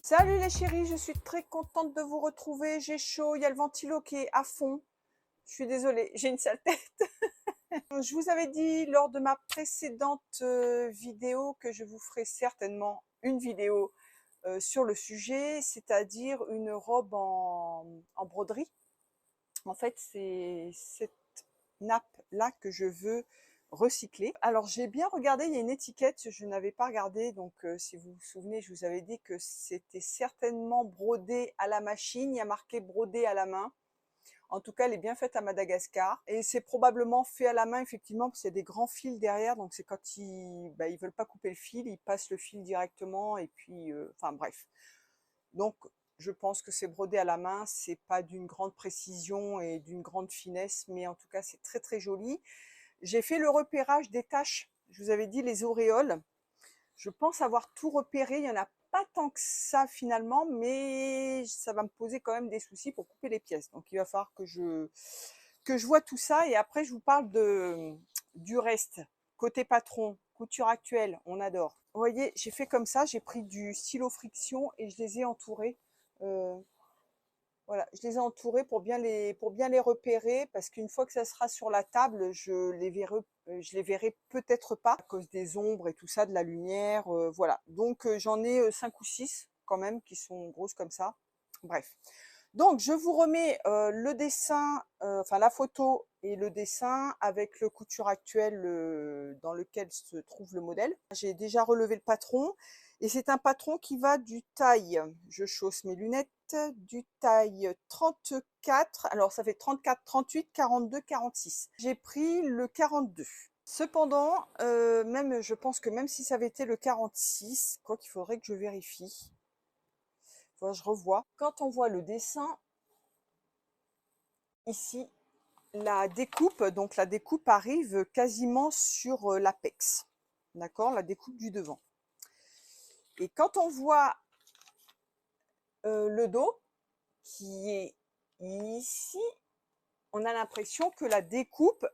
Salut les chéris, je suis très contente de vous retrouver. J'ai chaud, il y a le ventilo qui est à fond. Je suis désolée, j'ai une sale tête. Je vous avais dit lors de ma précédente vidéo que je vous ferai certainement une vidéo sur le sujet, c'est-à-dire une robe en broderie. En fait, c'est cette nappe-là que je veux recycler. Alors, j'ai bien regardé, il y a une étiquette, je n'avais pas regardé, donc si vous vous souvenez, je vous avais dit que c'était certainement brodé à la machine, il y a marqué brodé à la main. En tout cas, elle est bien faite à Madagascar. Et c'est probablement fait à la main, effectivement, parce qu'il y a des grands fils derrière, donc c'est quand ils veulent pas couper le fil, ils passent le fil directement, et puis, enfin bref. Donc, je pense que c'est brodé à la main, c'est pas d'une grande précision et d'une grande finesse, mais en tout cas, c'est très très joli. J'ai fait le repérage des taches, je vous avais dit les auréoles. Je pense avoir tout repéré, il y en a pas tant que ça finalement, mais ça va me poser quand même des soucis pour couper les pièces. Donc, il va falloir que je vois tout ça et après, je vous parle du reste. Côté patron, couture actuelle, on adore. Vous voyez, j'ai fait comme ça, j'ai pris du stylo friction et je les ai entourés. Euh, voilà, je les ai entourés pour bien les repérer parce qu'une fois que ça sera sur la table, je les verrai peut-être pas à cause des ombres et tout ça, de la lumière, voilà. Donc j'en ai 5 ou 6 quand même qui sont grosses comme ça. Bref. Donc je vous remets le dessin, enfin la photo et le dessin avec le couture actuel dans lequel se trouve le modèle. J'ai déjà relevé le patron et c'est un patron qui va du taille, je chausse mes lunettes, du taille 34, alors ça fait 34, 38, 42, 46. J'ai pris le 42. Cependant, même je pense que même si ça avait été le 46, quoi qu'il faudrait que je vérifie. Enfin, je revois. Quand on voit le dessin, ici, donc la découpe arrive quasiment sur l'apex. D'accord? La découpe du devant. Et quand on voit le dos, qui est ici, on a l'impression que la découpe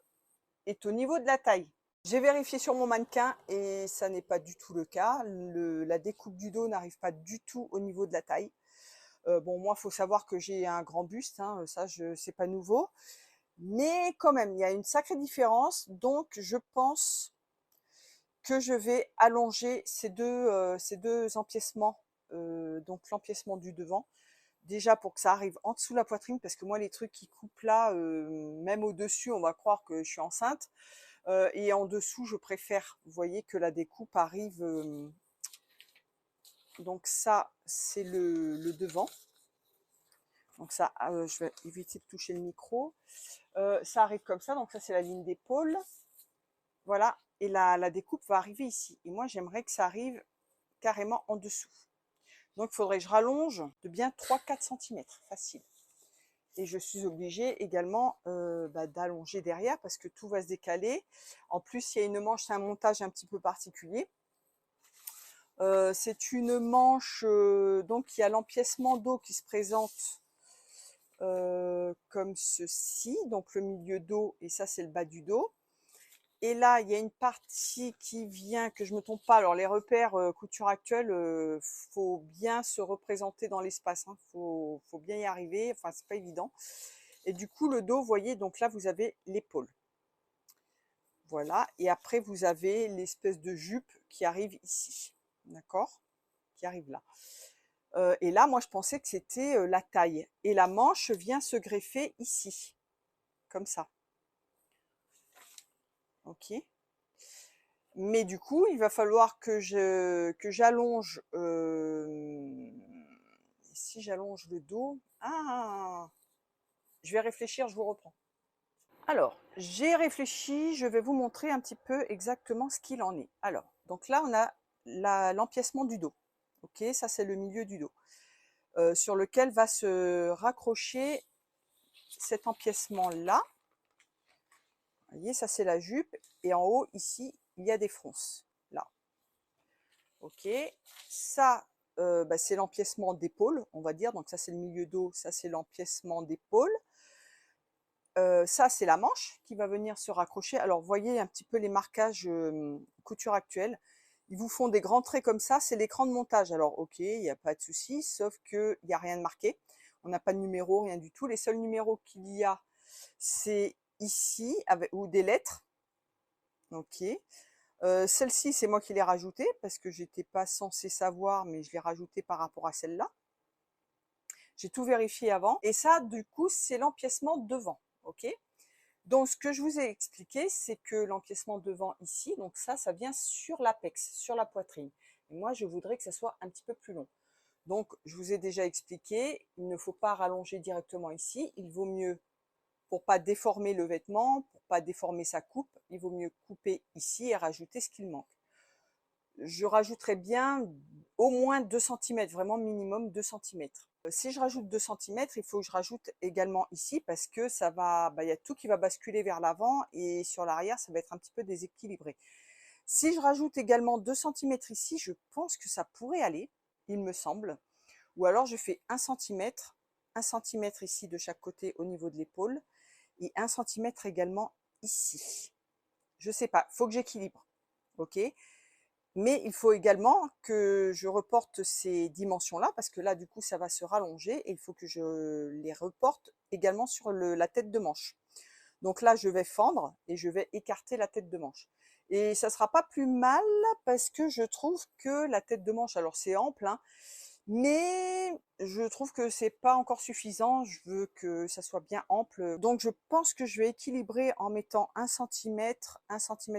est au niveau de la taille. J'ai vérifié sur mon mannequin et ça n'est pas du tout le cas. La découpe du dos n'arrive pas du tout au niveau de la taille. Bon, moi, il faut savoir que j'ai un grand buste, hein, ça, c'est pas nouveau. Mais quand même, il y a une sacrée différence. Donc, je pense que je vais allonger ces deux empiècements, donc l'empiècement du devant, déjà pour que ça arrive en dessous de la poitrine, parce que moi, les trucs qui coupent là, même au-dessus, on va croire que je suis enceinte. Et en dessous, je préfère, vous voyez, que la découpe arrive. Donc ça, c'est le devant. Donc ça, je vais éviter de toucher le micro. Ça arrive comme ça, donc ça c'est la ligne d'épaule. Voilà, et la découpe va arriver ici. Et moi, j'aimerais que ça arrive carrément en dessous. Donc, il faudrait que je rallonge de bien 3-4 cm, facile. Et je suis obligée également d'allonger derrière parce que tout va se décaler. En plus, il y a une manche, c'est un montage un petit peu particulier. C'est une manche, donc il y a l'empiècement dos qui se présente comme ceci, donc le milieu dos, et ça c'est le bas du dos. Et là, il y a une partie qui vient, que je me trompe pas, alors les repères couture actuelle, faut bien se représenter dans l'espace, hein, faut bien y arriver, enfin c'est pas évident. Et du coup, le dos, vous voyez, donc là, vous avez l'épaule. Voilà, et après, vous avez l'espèce de jupe qui arrive ici, d'accord? Qui arrive là. Et là, moi, je pensais que c'était la taille. Et la manche vient se greffer ici, comme ça. Ok. Mais du coup, il va falloir que j'allonge. Si j'allonge le dos, je vais réfléchir, je vous reprends. Alors, j'ai réfléchi, je vais vous montrer un petit peu exactement ce qu'il en est. Alors, donc là, on a l'empiècement du dos. Ok, ça c'est le milieu du dos, sur lequel va se raccrocher cet empiècement-là. Vous voyez, ça c'est la jupe, et en haut, ici, il y a des fronces, là. Ok, ça, c'est l'empiècement d'épaule, on va dire. Donc ça, c'est le milieu dos, ça, c'est l'empiècement d'épaule. Ça, c'est la manche qui va venir se raccrocher. Alors, vous voyez un petit peu les marquages couture actuelle. Ils vous font des grands traits comme ça, c'est l'écran de montage. Alors ok, il n'y a pas de souci, sauf qu'il n'y a rien de marqué. On n'a pas de numéro, rien du tout. Les seuls numéros qu'il y a, c'est ici, avec, ou des lettres. Ok. Celle-ci, c'est moi qui l'ai rajoutée, parce que j'étais pas censée savoir, mais je l'ai rajoutée par rapport à celle-là. J'ai tout vérifié avant. Et ça, du coup, c'est l'empiècement devant. Ok. Donc, ce que je vous ai expliqué, c'est que l'empiècement devant ici, donc ça vient sur l'apex, sur la poitrine. Et moi, je voudrais que ça soit un petit peu plus long. Donc, je vous ai déjà expliqué, il ne faut pas rallonger directement ici. Il vaut mieux, pour pas déformer le vêtement, pour pas déformer sa coupe, il vaut mieux couper ici et rajouter ce qu'il manque. Je rajouterai bien au moins 2 cm, vraiment minimum 2 cm. Si je rajoute 2 cm, il faut que je rajoute également ici parce que ça va, il y a tout qui va basculer vers l'avant et sur l'arrière, ça va être un petit peu déséquilibré. Si je rajoute également 2 cm ici, je pense que ça pourrait aller, il me semble. Ou alors je fais 1 cm ici de chaque côté au niveau de l'épaule et 1 cm également ici. Je sais pas, faut que j'équilibre. Ok. Mais il faut également que je reporte ces dimensions-là, parce que là, du coup, ça va se rallonger et il faut que je les reporte également sur la tête de manche. Donc là, je vais fendre et je vais écarter la tête de manche. Et ça sera pas plus mal parce que je trouve que la tête de manche, alors c'est ample, hein, mais je trouve que c'est pas encore suffisant. Je veux que ça soit bien ample. Donc je pense que je vais équilibrer en mettant 1 cm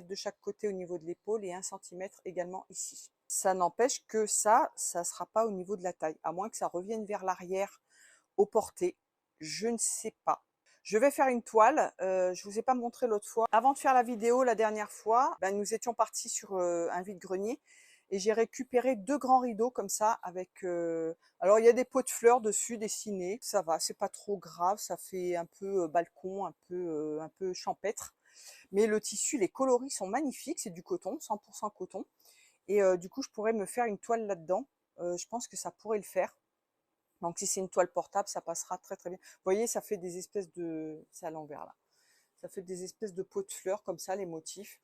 de chaque côté au niveau de l'épaule et 1 cm également ici. Ça n'empêche que ça sera pas au niveau de la taille, à moins que ça revienne vers l'arrière au porté. Je ne sais pas. Je vais faire une toile, je vous ai pas montré l'autre fois. Avant de faire la vidéo la dernière fois, nous étions partis sur un vide-grenier et j'ai récupéré 2 grands rideaux comme ça avec alors il y a des pots de fleurs dessus dessinés, ça va, c'est pas trop grave, ça fait un peu balcon, un peu champêtre. Mais le tissu, les coloris sont magnifiques, c'est du coton, 100% coton. Et du coup, je pourrais me faire une toile là-dedans. Je pense que ça pourrait le faire. Donc si c'est une toile portable, ça passera très très bien. Vous voyez, ça fait des espèces de... C'est à l'envers là. Ça fait des espèces de pots de fleurs comme ça, les motifs.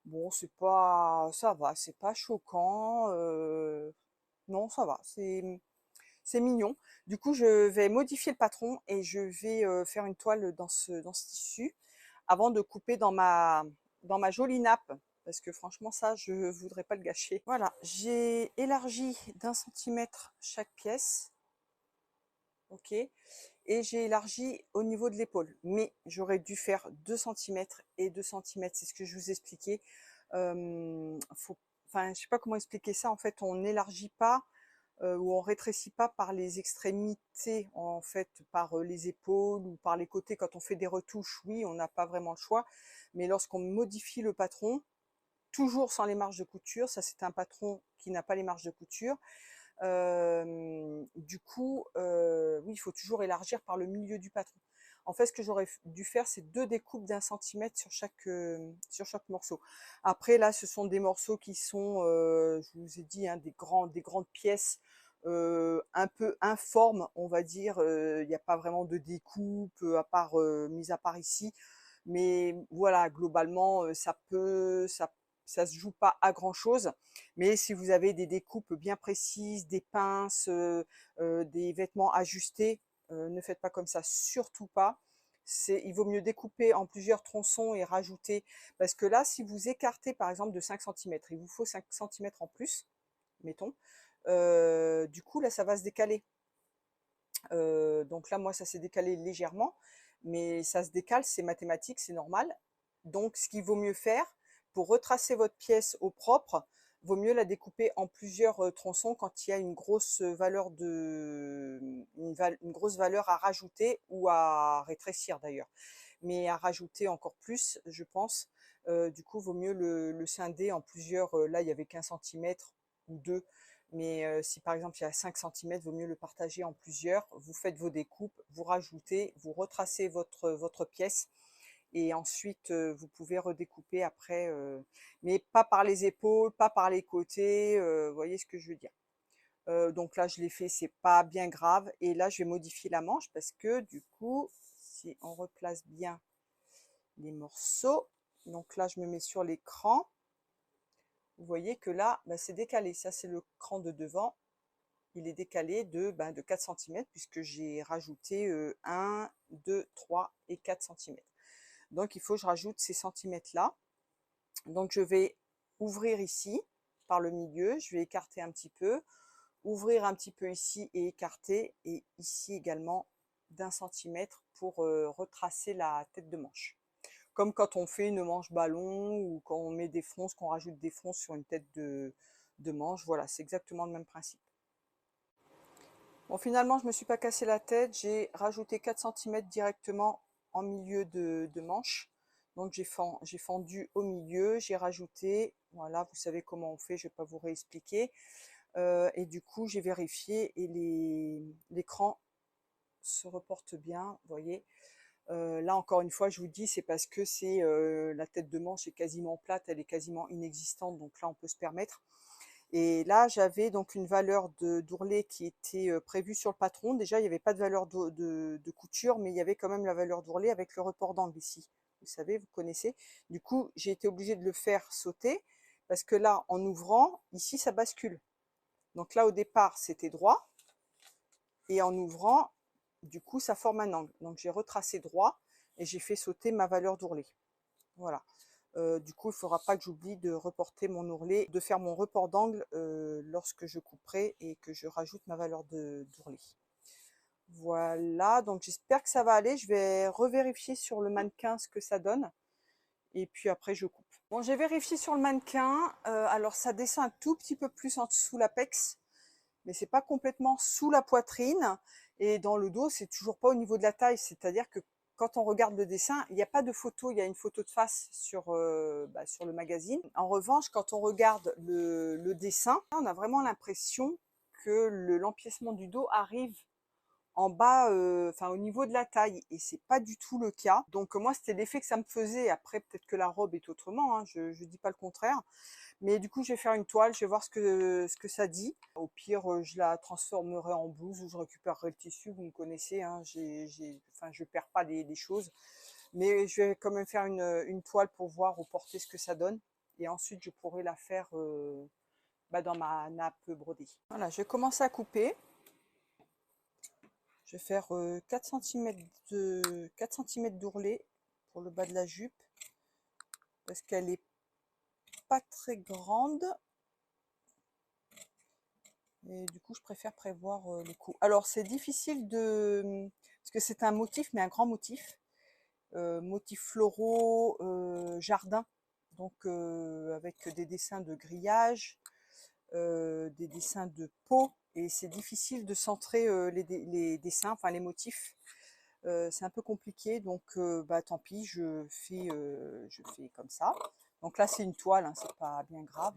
Bon, c'est pas... Ça va, c'est pas choquant. Non, ça va, c'est mignon. Du coup, je vais modifier le patron et je vais faire une toile dans ce tissu avant de couper dans ma jolie nappe. Parce que franchement, ça, je voudrais pas le gâcher. Voilà, j'ai élargi d'1 cm chaque pièce. Ok, et j'ai élargi au niveau de l'épaule, mais j'aurais dû faire 2 cm et 2 cm, c'est ce que je vous expliquais. Enfin, je sais pas comment expliquer ça, en fait, on n'élargit pas ou on rétrécit pas par les extrémités, en fait, par les épaules ou par les côtés. Quand on fait des retouches, oui, on n'a pas vraiment le choix, mais lorsqu'on modifie le patron, toujours sans les marges de couture, ça c'est un patron qui n'a pas les marges de couture, du coup, oui, il faut toujours élargir par le milieu du patron. En fait, ce que j'aurais dû faire, c'est 2 découpes d'1 cm sur chaque morceau. Après, là, ce sont des morceaux qui sont, je vous ai dit, hein, des grandes pièces, un peu informes, on va dire. Il n'y a pas vraiment de découpe, mis à part ici. Mais voilà, globalement, ça se joue pas à grand chose. Mais si vous avez des découpes bien précises, des pinces, des vêtements ajustés, ne faites pas comme ça, surtout pas. Il vaut mieux découper en plusieurs tronçons et rajouter, parce que là, si vous écartez par exemple de 5 cm, il vous faut 5 cm en plus, mettons, du coup là ça va se décaler. Donc là, moi, ça s'est décalé légèrement, mais ça se décale, c'est mathématique, c'est normal. Donc, ce qu'il vaut mieux faire, pour retracer votre pièce au propre, vaut mieux la découper en plusieurs tronçons quand il y a une grosse une grosse valeur à rajouter ou à rétrécir d'ailleurs. Mais à rajouter encore plus, je pense. Du coup, vaut mieux le scinder en plusieurs. Là, il y avait qu'1 centimètre ou 2. Mais si par exemple il y a 5 cm, vaut mieux le partager en plusieurs. Vous faites vos découpes, vous rajoutez, vous retracez votre pièce et ensuite vous pouvez redécouper après, mais pas par les épaules, pas par les côtés, vous voyez ce que je veux dire. Donc là je l'ai fait, c'est pas bien grave. Et là je vais modifier la manche parce que du coup, si on replace bien les morceaux, donc là je me mets sur l'écran. vous voyez que là, bah, c'est décalé. Ça, c'est le cran de devant. Il est décalé de 4 cm puisque j'ai rajouté 1, 2, 3 et 4 cm. Donc, il faut que je rajoute ces centimètres-là. Donc, je vais ouvrir ici par le milieu. Je vais écarter un petit peu, ouvrir un petit peu ici et écarter. Et ici également d'1 centimètre pour retracer la tête de manche. Comme quand on fait une manche ballon ou quand on met des fronces, qu'on rajoute des fronces sur une tête de manche. Voilà, c'est exactement le même principe. Bon, finalement, je ne me suis pas cassé la tête. J'ai rajouté 4 cm directement en milieu de manche. Donc, j'ai fendu au milieu. J'ai rajouté, voilà, vous savez comment on fait, je ne vais pas vous réexpliquer. Et du coup, j'ai vérifié et l'écran se reporte bien, vous voyez. Là, encore une fois, je vous dis, c'est parce que la tête de manche est quasiment plate, elle est quasiment inexistante. Donc là, on peut se permettre. Et là, j'avais donc une valeur d'ourlet qui était prévue sur le patron. Déjà, il n'y avait pas de valeur de couture, mais il y avait quand même la valeur d'ourlet avec le report d'angle ici. Vous savez, vous connaissez. Du coup, j'ai été obligée de le faire sauter parce que là, en ouvrant, ici, ça bascule. Donc là, au départ, c'était droit. Et en ouvrant, du coup, ça forme un angle. Donc, j'ai retracé droit et j'ai fait sauter ma valeur d'ourlet. Voilà. Du coup, il ne faudra pas que j'oublie de reporter mon ourlet, de faire mon report d'angle lorsque je couperai et que je rajoute ma valeur d'ourlet. Voilà, donc j'espère que ça va aller. Je vais revérifier sur le mannequin ce que ça donne. Et puis après, je coupe. Bon, j'ai vérifié sur le mannequin. Alors, ça descend un tout petit peu plus en dessous l'apex, mais c'est pas complètement sous la poitrine. Et dans le dos, c'est toujours pas au niveau de la taille. C'est-à-dire que quand on regarde le dessin, il n'y a pas de photo, il y a une photo de face sur le magazine. En revanche, quand on regarde le dessin, on a vraiment l'impression que l'empiècement du dos arrive en bas, au niveau de la taille, et c'est pas du tout le cas. Donc moi, c'était l'effet que ça me faisait. Après, peut-être que la robe est autrement, hein, je dis pas le contraire. Mais du coup, je vais faire une toile, je vais voir ce que ça dit. Au pire, je la transformerai en blouse ou je récupérerai le tissu, vous me connaissez, hein, je perds pas les choses. Mais je vais quand même faire une toile pour voir au porté ce que ça donne. Et ensuite, je pourrai la faire dans ma nappe brodée. Voilà, je vais commencer à couper. Je vais faire 4 cm d'ourlet pour le bas de la jupe. Parce qu'elle est pas très grande. Et du coup, je préfère prévoir le coup. Alors, c'est difficile parce que c'est un motif, mais un grand motif. Motifs floraux, jardin. Donc, avec des dessins de grillage, des dessins de peau. Et c'est difficile de centrer les dessins, enfin les motifs. C'est un peu compliqué. Donc, tant pis, je fais comme ça. Donc là, c'est une toile, hein, c'est pas bien grave.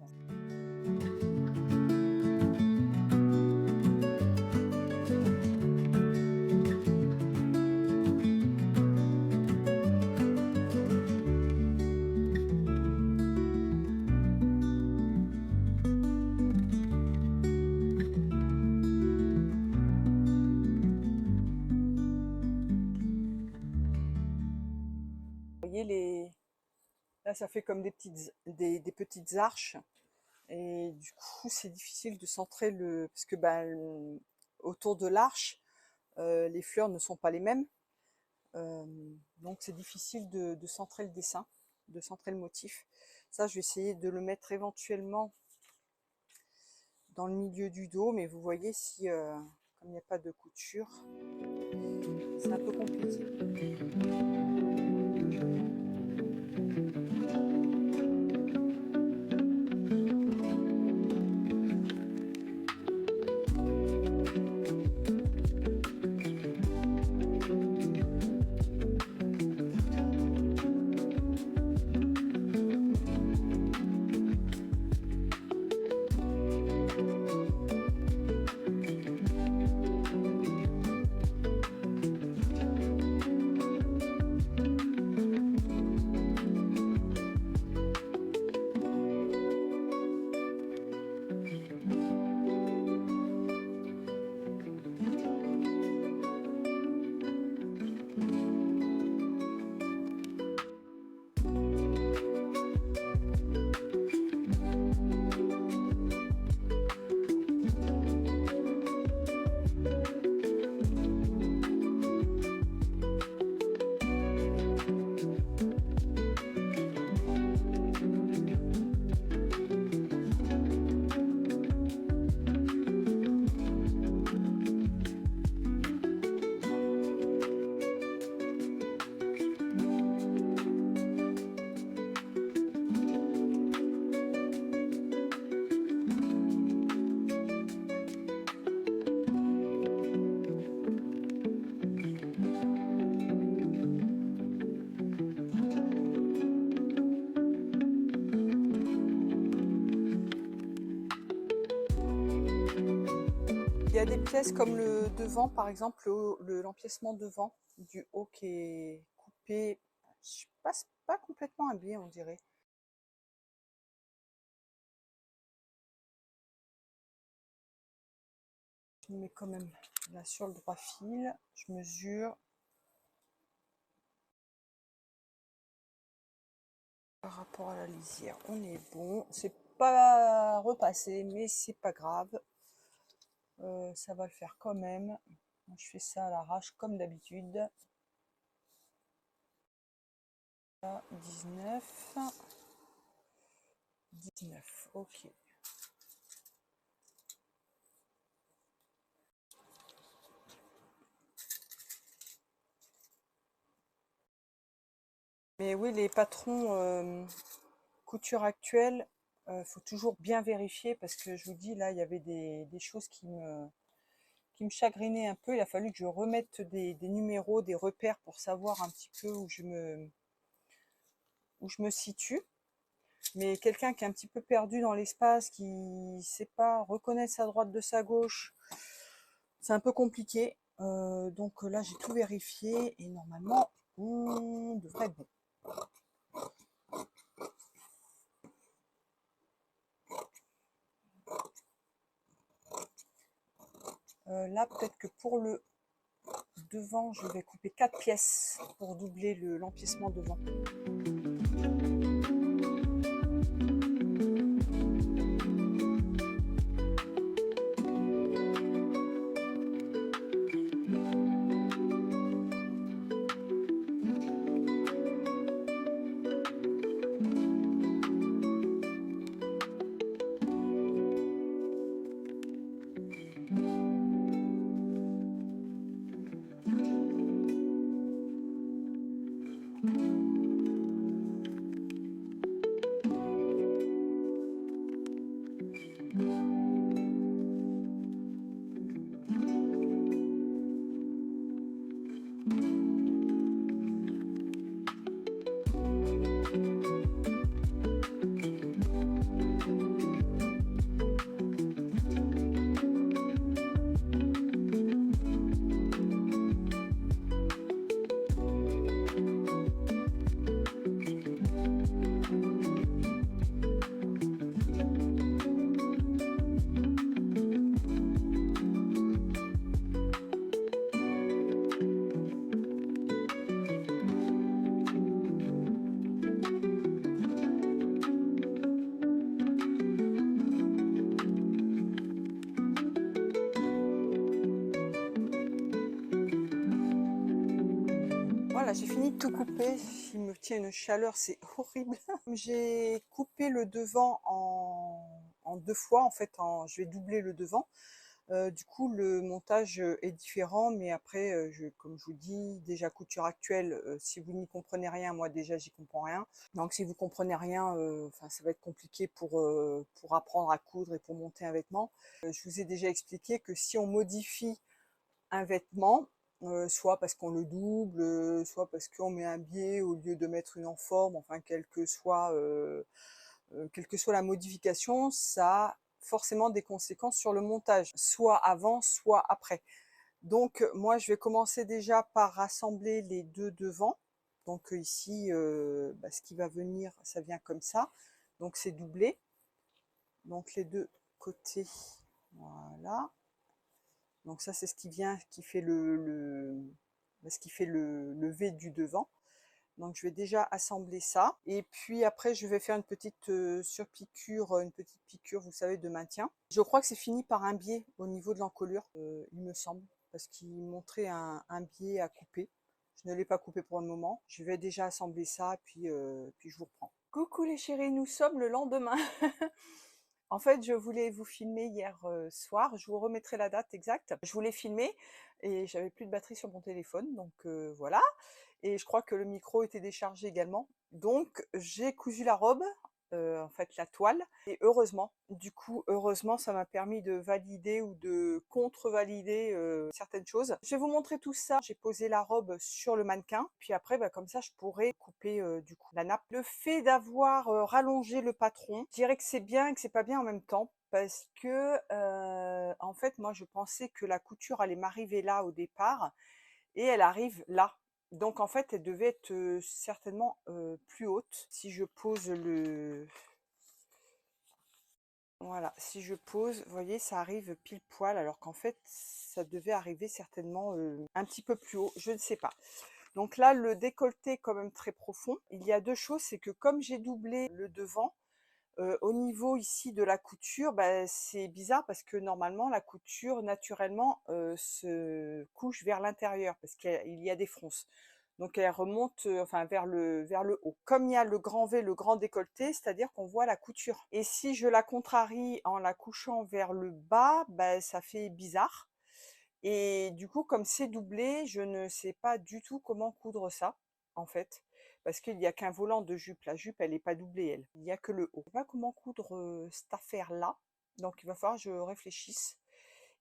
Là, ça fait comme des petites arches. Et du coup, c'est difficile de centrer parce que autour de l'arche, les fleurs ne sont pas les mêmes. Donc, c'est difficile de centrer le dessin, de centrer le motif. Ça, je vais essayer de le mettre éventuellement dans le milieu du dos. Mais vous voyez, comme il n'y a pas de couture, c'est un peu compliqué. il y a des pièces comme le devant, par exemple, l'empiècement devant du haut qui est coupé, je passe pas complètement habillé, on dirait. Je mets quand même là sur le droit fil, je mesure. Par rapport à la lisière, on est bon. C'est pas repassé, mais c'est pas grave. Ça va le faire quand même. Je fais ça à l'arrache comme d'habitude. 19. 19, ok. Mais oui, les patrons couture actuelle, faut toujours bien vérifier parce que je vous dis, là, il y avait des choses qui me chagrinaient un peu. Il a fallu que je remette des numéros, des repères pour savoir un petit peu où je me situe. Mais quelqu'un qui est un petit peu perdu dans l'espace, qui ne sait pas reconnaître sa droite de sa gauche, c'est un peu compliqué. Donc là, j'ai tout vérifié et normalement, on devrait être bon. Là, peut-être que pour le devant, je vais couper 4 pièces pour doubler l'empiècement devant. Voilà, j'ai fini de tout couper. Il me tient une chaleur, c'est horrible. J'ai coupé le devant en 2 fois. En fait, je vais doubler le devant. Du coup, le montage est différent, mais après, comme je vous dis, déjà couture actuelle, si vous n'y comprenez rien, moi déjà j'y comprends rien. Donc si vous comprenez rien, enfin ça va être compliqué pour apprendre à coudre et pour monter un vêtement. Je vous ai déjà expliqué que si on modifie un vêtement, soit parce qu'on le double, soit parce qu'on met un biais au lieu de mettre une enforme, enfin quelle que soit la modification, ça a forcément des conséquences sur le montage, soit avant, soit après. Donc moi je vais commencer déjà par rassembler les deux devants. Donc ici, ce qui va venir, ça vient comme ça. Donc c'est doublé. Donc les deux côtés, voilà. Donc ça c'est ce qui vient, qui fait ce qui fait le V du devant. Donc je vais déjà assembler ça. Et puis après je vais faire une petite surpiqûre, une petite piqûre, vous savez, de maintien. Je crois que c'est fini par un biais au niveau de l'encolure, il me semble, parce qu'il montrait un biais à couper. Je ne l'ai pas coupé pour le moment. Je vais déjà assembler ça, puis je vous reprends. Coucou les chéris, nous sommes le lendemain. En fait, je voulais vous filmer hier soir, je vous remettrai la date exacte. Je voulais filmer et j'avais plus de batterie sur mon téléphone, donc voilà. Et je crois que le micro était déchargé également. Donc j'ai cousu la robe, en fait la toile et heureusement. Du coup, heureusement, ça m'a permis de valider ou de contre-valider, certaines choses. Je vais vous montrer tout ça. J'ai posé la robe sur le mannequin, puis après, bah, comme ça, je pourrais couper, du coup, la nappe. Le fait d'avoir, rallongé le patron, je dirais que c'est bien et que c'est pas bien en même temps parce que, en fait, moi, je pensais que la couture allait m'arriver là au départ et elle arrive là. Donc en fait, elle devait être, certainement, plus haute. Si je pose le voilà, si je pose, vous voyez, ça arrive pile poil alors qu'en fait, ça devait arriver certainement, un petit peu plus haut, je ne sais pas. Donc là, le décolleté est quand même très profond. Il y a 2 choses, c'est que comme j'ai doublé le devant, au niveau ici de la couture, bah, c'est bizarre parce que normalement la couture naturellement, se couche vers l'intérieur parce qu'il y a des fronces. Donc elle remonte, enfin vers le haut. Comme il y a le grand V, le grand décolleté, c'est-à-dire qu'on voit la couture. Et si je la contrarie en la couchant vers le bas, bah, ça fait bizarre. Et du coup, comme c'est doublé, je ne sais pas du tout comment coudre ça, en fait, parce qu'il n'y a qu'un volant de jupe. La jupe, elle est pas doublée, elle. Il n'y a que le haut. Je sais pas comment coudre, cette affaire-là, donc il va falloir que je réfléchisse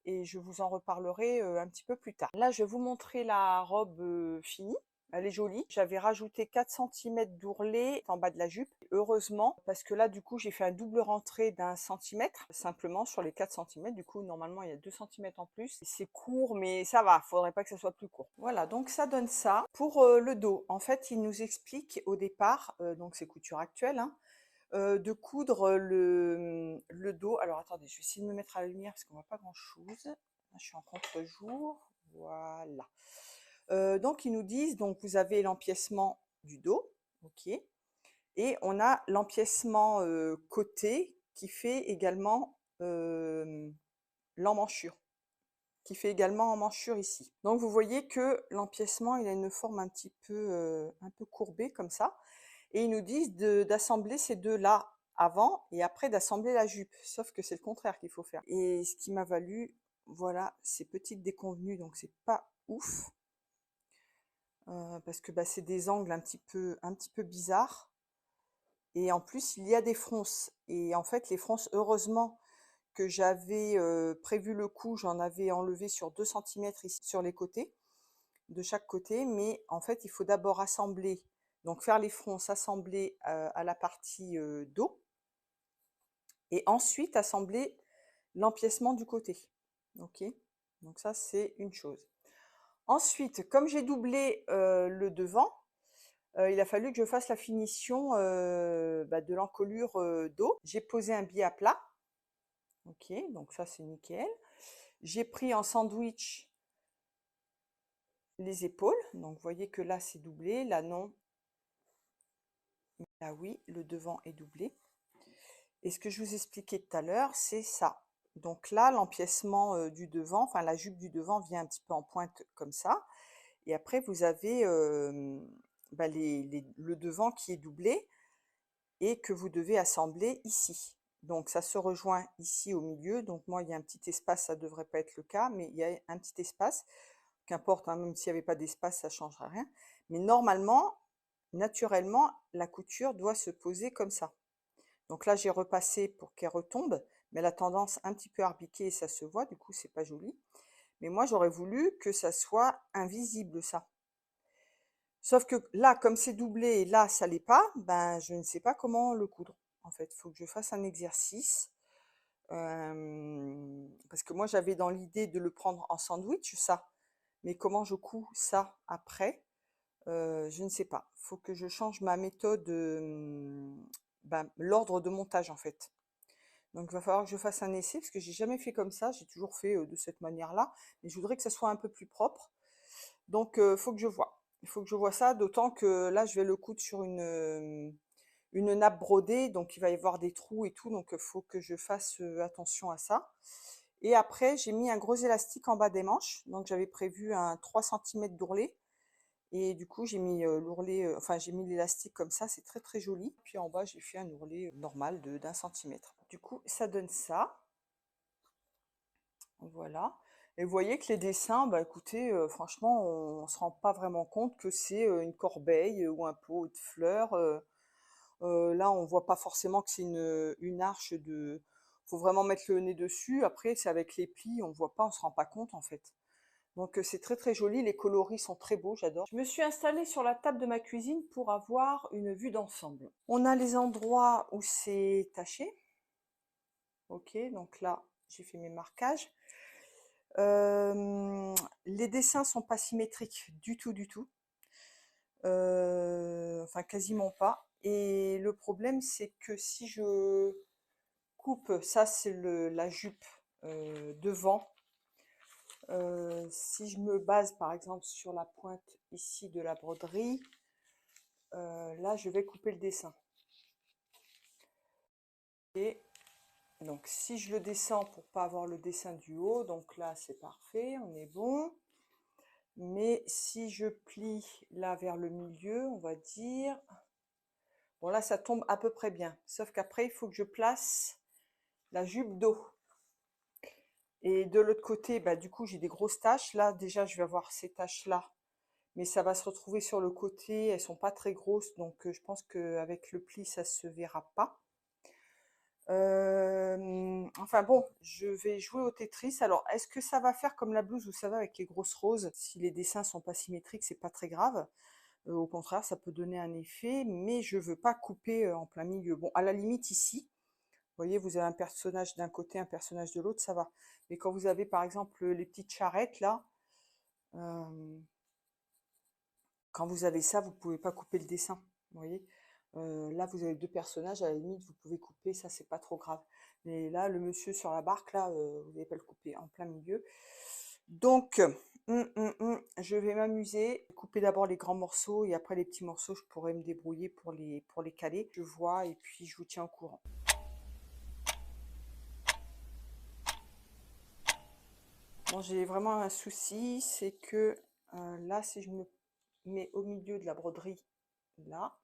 et je vous en reparlerai, un petit peu plus tard. Là, je vais vous montrer la robe, finie. Elle est jolie. J'avais rajouté 4 centimètres d'ourlet en bas de la jupe. Heureusement, parce que là, du coup, j'ai fait un double rentré d'1 centimètre, simplement sur les 4 centimètres. Du coup, normalement, il y a 2 centimètres en plus. C'est court, mais ça va. Faudrait pas que ça soit plus court. Voilà, donc ça donne ça. Pour, le dos, en fait, il nous explique au départ, donc c'est couture actuelle, hein, de coudre le dos. Alors attendez, je vais essayer de me mettre à la lumière parce qu'on voit pas grand-chose. Là, je suis en contre-jour. Voilà. Donc ils nous disent, donc vous avez l'empiècement du dos, ok, et on a l'empiècement côté qui fait également l'emmanchure, qui fait également emmanchure ici. Donc vous voyez que l'empiècement, il a une forme un peu courbée comme ça. Et ils nous disent d'assembler ces deux-là avant et après d'assembler la jupe. Sauf que c'est le contraire qu'il faut faire. Et ce qui m'a valu, voilà, ces petites déconvenues, donc c'est pas ouf. Parce que bah, c'est des angles un petit peu bizarres. Et en plus, il y a des fronces. Et en fait, les fronces, heureusement que j'avais prévu le coup, j'en avais enlevé sur 2 centimètres ici sur les côtés, de chaque côté. Mais en fait, il faut d'abord assembler, donc faire les fronces, assembler à la partie dos. Et ensuite assembler l'empiècement du côté. Ok, donc ça c'est une chose. Ensuite, comme j'ai doublé le devant, il a fallu que je fasse la finition bah, de l'encolure dos. J'ai posé un biais à plat. Ok, donc ça c'est nickel. J'ai pris en sandwich les épaules. Donc vous voyez que là c'est doublé, là non. Là oui, le devant est doublé. Et ce que je vous expliquais tout à l'heure, c'est ça. Donc là, l'empiècement du devant, enfin la jupe du devant vient un petit peu en pointe comme ça. Et après, vous avez bah, le devant qui est doublé et que vous devez assembler ici. Donc ça se rejoint ici au milieu. Donc moi, il y a un petit espace, ça ne devrait pas être le cas, mais il y a un petit espace. Qu'importe, hein, même s'il n'y avait pas d'espace, ça ne changera rien. Mais normalement, naturellement, la couture doit se poser comme ça. Donc là, j'ai repassé pour qu'elle retombe, mais elle a tendance un petit peu à arbiquer et ça se voit, du coup, c'est pas joli. Mais moi, j'aurais voulu que ça soit invisible, ça. Sauf que là, comme c'est doublé et là, ça l'est pas, ben, je ne sais pas comment le coudre. En fait, il faut que je fasse un exercice. Parce que moi, j'avais dans l'idée de le prendre en sandwich, ça. Mais comment je couds ça après, je ne sais pas. Il faut que je change ma méthode, ben, l'ordre de montage, en fait. Donc il va falloir que je fasse un essai parce que j'ai jamais fait comme ça, j'ai toujours fait de cette manière-là, mais je voudrais que ça soit un peu plus propre. Donc faut que je vois. Il faut que je vois ça, d'autant que là je vais le coudre sur une nappe brodée, donc il va y avoir des trous et tout, donc il faut que je fasse attention à ça. Et après j'ai mis un gros élastique en bas des manches, donc j'avais prévu un 3 centimètres d'ourlet. Et du coup, j'ai mis l'ourlet, enfin j'ai mis l'élastique comme ça, c'est très très joli. Puis en bas, j'ai fait un ourlet normal de d'1 centimètre. Du coup, ça donne ça. Voilà. Et vous voyez que les dessins, bah écoutez, franchement, on se rend pas vraiment compte que c'est une corbeille ou un pot de fleurs. Là, on voit pas forcément que c'est une arche de... Faut vraiment mettre le nez dessus. Après, c'est avec les plis, on voit pas, on se rend pas compte en fait. Donc c'est très très joli, les coloris sont très beaux, j'adore. Je me suis installée sur la table de ma cuisine pour avoir une vue d'ensemble. On a les endroits où c'est taché. Ok, donc là, j'ai fait mes marquages. Les dessins sont pas symétriques du tout, du tout. Enfin, quasiment pas. Et le problème, c'est que si je coupe, ça c'est la jupe devant. Si je me base par exemple sur la pointe ici de la broderie, là je vais couper le dessin. Et donc si je le descends pour pas avoir le dessin du haut, donc là c'est parfait, on est bon. Mais si je plie là vers le milieu, on va dire, bon là ça tombe à peu près bien, sauf qu'après il faut que je place la jupe dos. Et de l'autre côté, bah, du coup j'ai des grosses taches. Là déjà je vais avoir ces taches là, mais ça va se retrouver sur le côté, elles sont pas très grosses, donc je pense qu'avec le pli ça se verra pas. Enfin bon, je vais jouer au Tetris. Alors est-ce que ça va faire comme la blouse où ça va avec les grosses roses? Si les dessins sont pas symétriques, c'est pas très grave. Au contraire, ça peut donner un effet, mais je veux pas couper en plein milieu. Bon, à la limite ici, vous voyez, vous avez un personnage d'un côté, un personnage de l'autre, ça va. Mais quand vous avez par exemple les petites charrettes là, quand vous avez ça, vous pouvez pas couper le dessin. Vous voyez, là vous avez deux personnages, à la limite vous pouvez couper, ça c'est pas trop grave. Mais là, le monsieur sur la barque là, vous n'allez pas le couper en plein milieu. Donc, je vais m'amuser, couper d'abord les grands morceaux et après les petits morceaux, je pourrais me débrouiller pour les caler. Je vois et puis je vous tiens au courant. Bon, j'ai vraiment un souci, c'est que là, si je me mets au milieu de la broderie, là,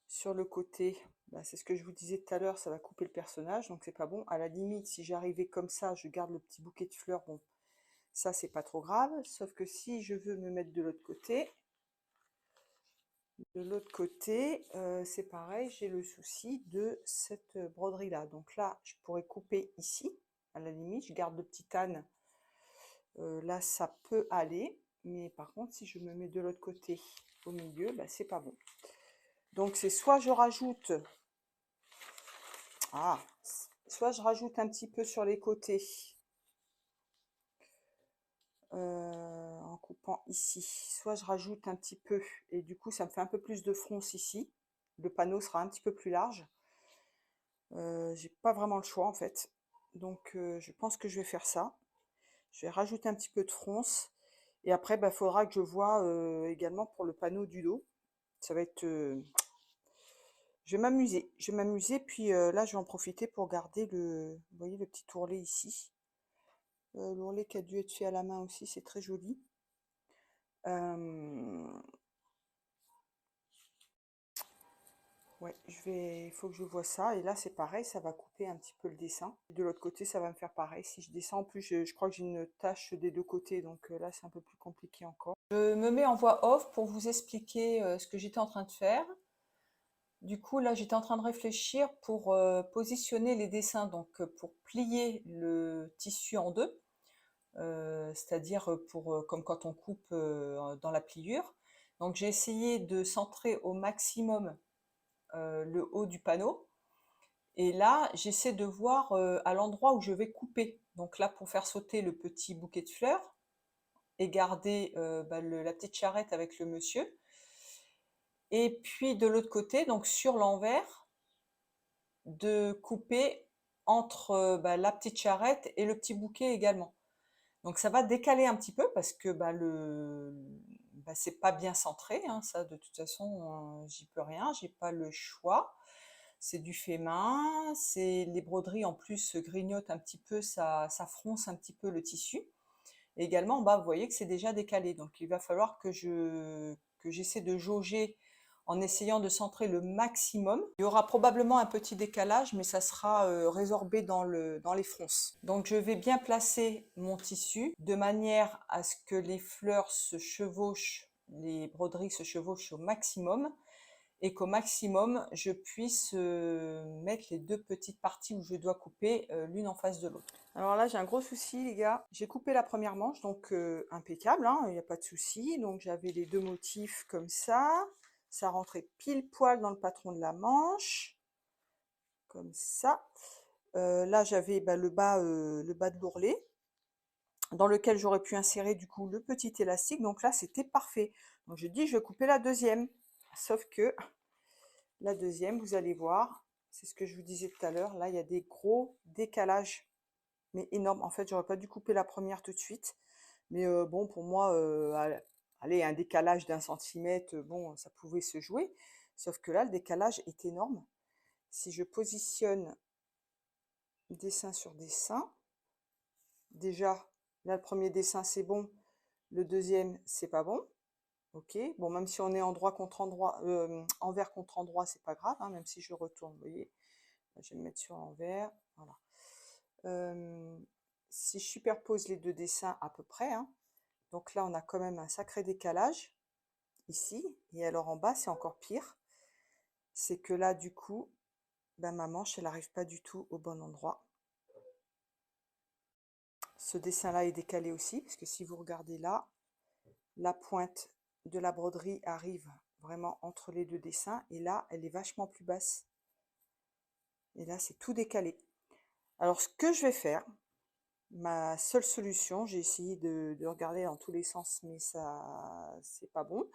sur le côté, bah, c'est ce que je vous disais tout à l'heure, ça va couper le personnage, donc c'est pas bon. À la limite, si j'arrivais comme ça, je garde le petit bouquet de fleurs, bon, ça c'est pas trop grave. Sauf que si je veux me mettre de l'autre côté, c'est pareil, j'ai le souci de cette broderie là. Donc là, je pourrais couper ici, à la limite, je garde le petit âne. Là, ça peut aller, mais par contre, si je me mets de l'autre côté, au milieu, bah, c'est pas bon. Donc c'est soit je rajoute, soit je rajoute un petit peu sur les côtés, en coupant ici, soit je rajoute un petit peu, et du coup ça me fait un peu plus de fronce ici. Le panneau sera un petit peu plus large. J'ai pas vraiment le choix en fait. Donc je pense que je vais faire ça. Je vais rajouter un petit peu de fronce. Et après, il faudra que je vois également pour le panneau du dos. Ça va être... je vais m'amuser. Je vais m'amuser. Puis là, je vais en profiter pour garder le... Vous voyez le petit ourlet ici. L'ourlet qui a dû être fait à la main aussi. C'est très joli. Ouais, il faut que je vois ça. Et là, c'est pareil, ça va couper un petit peu le dessin. De l'autre côté, ça va me faire pareil. Si je descends, en plus, je crois que j'ai une tache des deux côtés. Donc là, c'est un peu plus compliqué encore. Je me mets en voix off pour vous expliquer ce que j'étais en train de faire. Du coup, là, j'étais en train de réfléchir pour positionner les dessins. Donc, pour plier le tissu en deux. C'est-à-dire comme quand on coupe dans la pliure. Donc, j'ai essayé de centrer au maximum le haut du panneau. Et là, j'essaie de voir à l'endroit où je vais couper. Donc là, pour faire sauter le petit bouquet de fleurs et garder la petite charrette avec le monsieur. Et puis de l'autre côté, donc sur l'envers, de couper entre la petite charrette et le petit bouquet également. Donc ça va décaler un petit peu parce que c'est pas bien centré, hein, ça de toute façon j'y peux rien, j'ai pas le choix. C'est du fait main, les broderies en plus grignotent un petit peu, ça fronce un petit peu le tissu. Et également en bas, vous voyez que c'est déjà décalé, donc il va falloir que j'essaie de jauger en essayant de centrer le maximum. Il y aura probablement un petit décalage, mais ça sera résorbé dans les fronces. Donc je vais bien placer mon tissu de manière à ce que les fleurs se chevauchent, les broderies se chevauchent au maximum. et qu'au maximum, je puisse mettre les deux petites parties où je dois couper l'une en face de l'autre. Alors là, j'ai un gros souci, les gars. J'ai coupé la première manche, donc impeccable, hein, il n'y a pas de souci. Donc j'avais les deux motifs comme ça. Ça rentrait pile poil dans le patron de la manche, comme ça. Là, j'avais le bas de l'ourlet, dans lequel j'aurais pu insérer du coup le petit élastique. Donc là, c'était parfait. Donc je dis, je vais couper la deuxième. Sauf que la deuxième, vous allez voir, c'est ce que je vous disais tout à l'heure, là, il y a des gros décalages, mais énormes. En fait, j'aurais pas dû couper la première tout de suite. Mais bon, pour moi, allez, un décalage d'1 centimètre, bon, ça pouvait se jouer. Sauf que là, le décalage est énorme. Si je positionne dessin sur dessin, déjà, là, le premier dessin, c'est bon. Le deuxième, c'est pas bon. Ok, bon, même si on est endroit contre endroit, envers contre endroit, c'est pas grave, hein, même si je retourne, vous voyez. Je vais me mettre sur l'envers, voilà. Si je superpose les deux dessins à peu près, hein, donc là, on a quand même un sacré décalage, ici, et alors en bas, c'est encore pire. C'est que là, du coup, ma manche, elle n'arrive pas du tout au bon endroit. Ce dessin-là est décalé aussi, parce que si vous regardez là, la pointe de la broderie arrive vraiment entre les deux dessins, et là, elle est vachement plus basse. Et là, c'est tout décalé. Alors, ce que je vais faire, ma seule solution, j'ai essayé de regarder dans tous les sens, mais ça, c'est pas bon.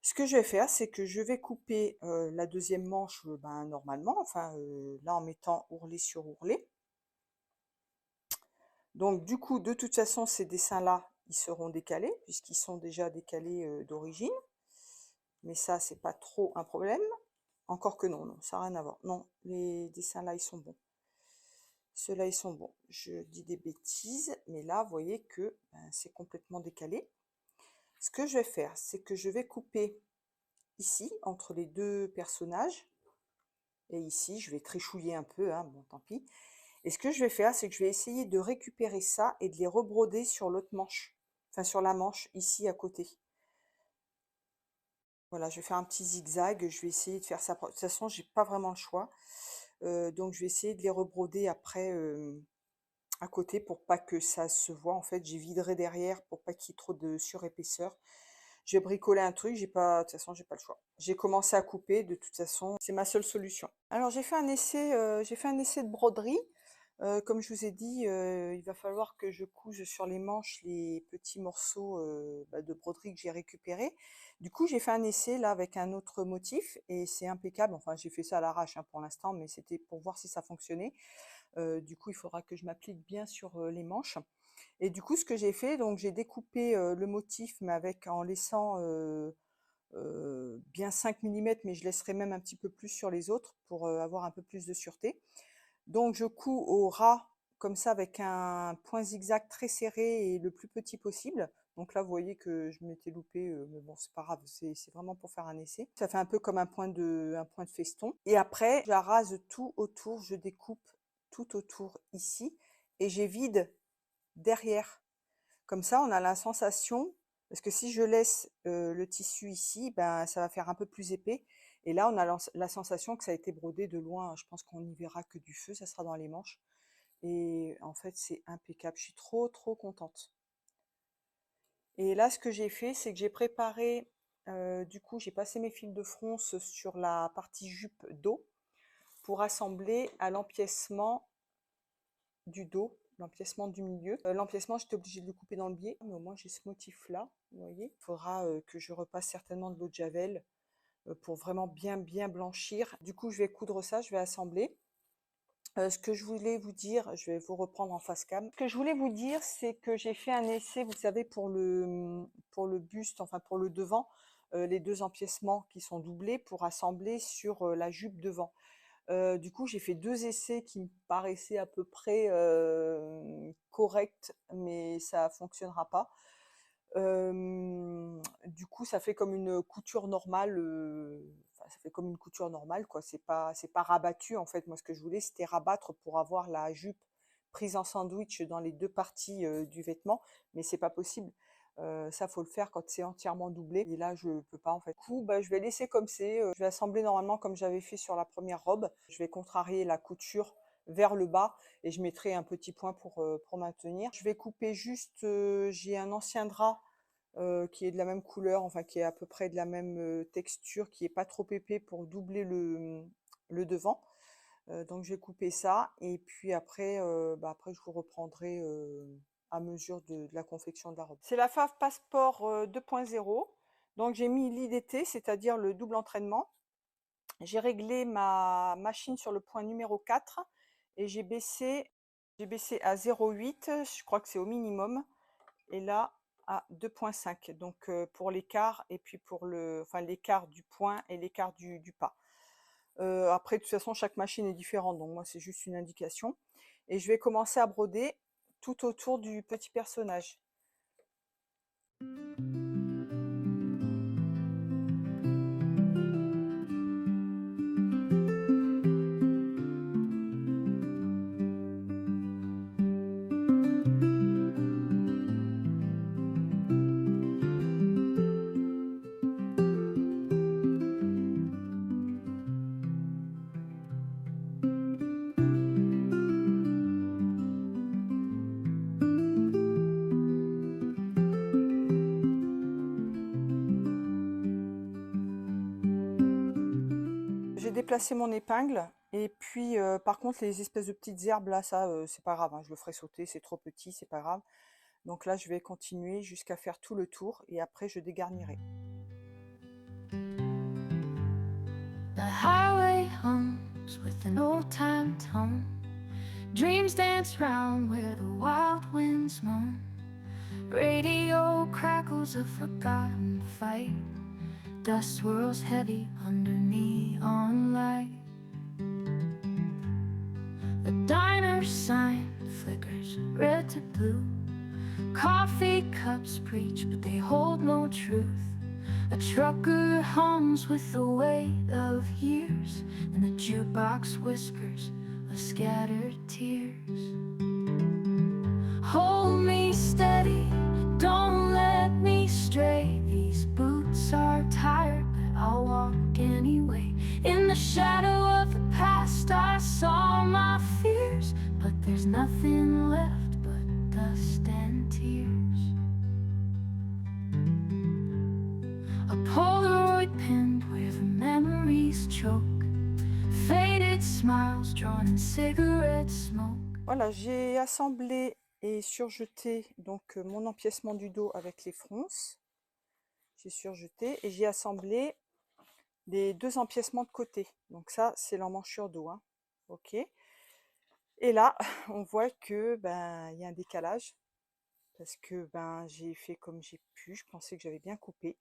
Ce que je vais faire, c'est que je vais couper la deuxième manche normalement, enfin là en mettant ourlet sur ourlet. Donc du coup, de toute façon, ces dessins-là, ils seront décalés, puisqu'ils sont déjà décalés d'origine. Mais ça, c'est pas trop un problème. Encore que non, non, ça n'a rien à voir. Non, les dessins là, ils sont bons. Ceux-là, ils sont bons. Je dis des bêtises, mais là, vous voyez que c'est complètement décalé. Ce que je vais faire, c'est que je vais couper ici, entre les deux personnages. Et ici, je vais tréchouiller un peu, hein, bon, tant pis. Et ce que je vais faire, c'est que je vais essayer de récupérer ça et de les rebroder sur l'autre manche. Enfin, sur la manche, ici, à côté. Voilà, je vais faire un petit zigzag. Je vais essayer de faire ça. De toute façon, j'ai pas vraiment le choix. Donc, je vais essayer de les rebroder après à côté pour pas que ça se voit. En fait, j'ai vidré derrière pour pas qu'il y ait trop de surépaisseur. Je vais bricoler un truc, de toute façon, j'ai pas le choix. J'ai commencé à couper, de toute façon, c'est ma seule solution. Alors, j'ai fait un essai de broderie. Comme je vous ai dit, il va falloir que je couse sur les manches les petits morceaux de broderie que j'ai récupérés. Du coup, j'ai fait un essai là avec un autre motif et c'est impeccable. Enfin, j'ai fait ça à l'arrache hein, pour l'instant, mais c'était pour voir si ça fonctionnait. Du coup, il faudra que je m'applique bien sur les manches. Et du coup, ce que j'ai fait, donc j'ai découpé le motif, mais en laissant bien 5 millimètres, mais je laisserai même un petit peu plus sur les autres pour avoir un peu plus de sûreté. Donc je couds au ras, comme ça, avec un point zigzag très serré et le plus petit possible. Donc là, vous voyez que je m'étais loupé, mais bon, c'est pas grave, c'est vraiment pour faire un essai. Ça fait un peu comme un point de feston. Et après, je rase tout autour, je découpe tout autour ici, et j'ai vide derrière. Comme ça, on a la sensation, parce que si je laisse le tissu ici, ça va faire un peu plus épais. Et là, on a la sensation que ça a été brodé de loin. Je pense qu'on n'y verra que du feu, ça sera dans les manches. Et en fait, c'est impeccable. Je suis trop, trop contente. Et là, ce que j'ai fait, c'est que j'ai préparé, du coup, j'ai passé mes fils de fronce sur la partie jupe dos pour assembler à l'empiècement du dos, l'empiècement du milieu. L'empiècement, j'étais obligée de le couper dans le biais, mais au moins j'ai ce motif-là, vous voyez. Il faudra que je repasse certainement de l'eau de javel pour vraiment bien bien blanchir. Du coup, je vais coudre ça, je vais assembler. Ce que je voulais vous dire, je vais vous reprendre en face cam. Ce que je voulais vous dire, c'est que j'ai fait un essai, vous savez, pour le buste, enfin pour le devant, les deux empiècements qui sont doublés pour assembler sur la jupe devant. Du coup, j'ai fait 2 essais qui me paraissaient à peu près corrects, mais ça fonctionnera pas. Du coup, ça fait comme une couture normale, enfin, ça fait comme une couture normale, quoi. C'est pas rabattu, en fait. Moi, ce que je voulais, c'était rabattre pour avoir la jupe prise en sandwich dans les 2 parties du vêtement, mais c'est pas possible. Ça, faut le faire quand c'est entièrement doublé. Et là, je peux pas en fait. Du coup, je vais laisser comme c'est. Je vais assembler normalement comme j'avais fait sur la première robe. Je vais contrarier la couture vers le bas et je mettrai un petit point pour maintenir. Je vais couper juste, j'ai un ancien drap qui est de la même couleur, enfin qui est à peu près de la même texture, qui est pas trop épais pour doubler le devant. Donc je vais couper ça et puis après, après je vous reprendrai à mesure de la confection de la robe. C'est la Fave Passport 2.0. Donc j'ai mis l'IDT, c'est-à-dire le double entraînement. J'ai réglé ma machine sur le point numéro 4 et j'ai baissé à 0,8, je crois que c'est au minimum, et là à 2,5. Donc pour l'écart et puis pour l'écart du point et l'écart du pas. Après, de toute façon, chaque machine est différente, donc moi, c'est juste une indication. Et je vais commencer à broder tout autour du petit personnage. J'ai déplacé mon épingle et puis par contre les espèces de petites herbes là, ça c'est pas grave, hein, je le ferai sauter, c'est trop petit, c'est pas grave. Donc là je vais continuer jusqu'à faire tout le tour et après je dégarnirai. The highway hums with an old-time tone. Dreams dance round where the wild winds moan. Radio crackles a forgotten fight. Dust swirls heavy under neon light. The diner sign flickers red to blue. Coffee cups preach, but they hold no truth. A trucker hums with the weight of years, and the jukebox whispers of scattered tears. Hold me steady, don't let me stray. These boots are tired, but I'll walk anyway. In the shadow of the past I saw my fears, but there's nothing left but dust and tears. A Polaroid pinned where the memories choke. Faded smiles drawn in cigarette smoke. Voilà, j'ai assemblé et surjeté donc mon empiècement du dos avec les fronces. J'ai surjeté et j'ai assemblé les deux empiècements de côté. Donc ça, c'est l'emmanchure dos, hein. Ok. Et là, on voit que il y a un décalage parce que j'ai fait comme j'ai pu. Je pensais que j'avais bien coupé.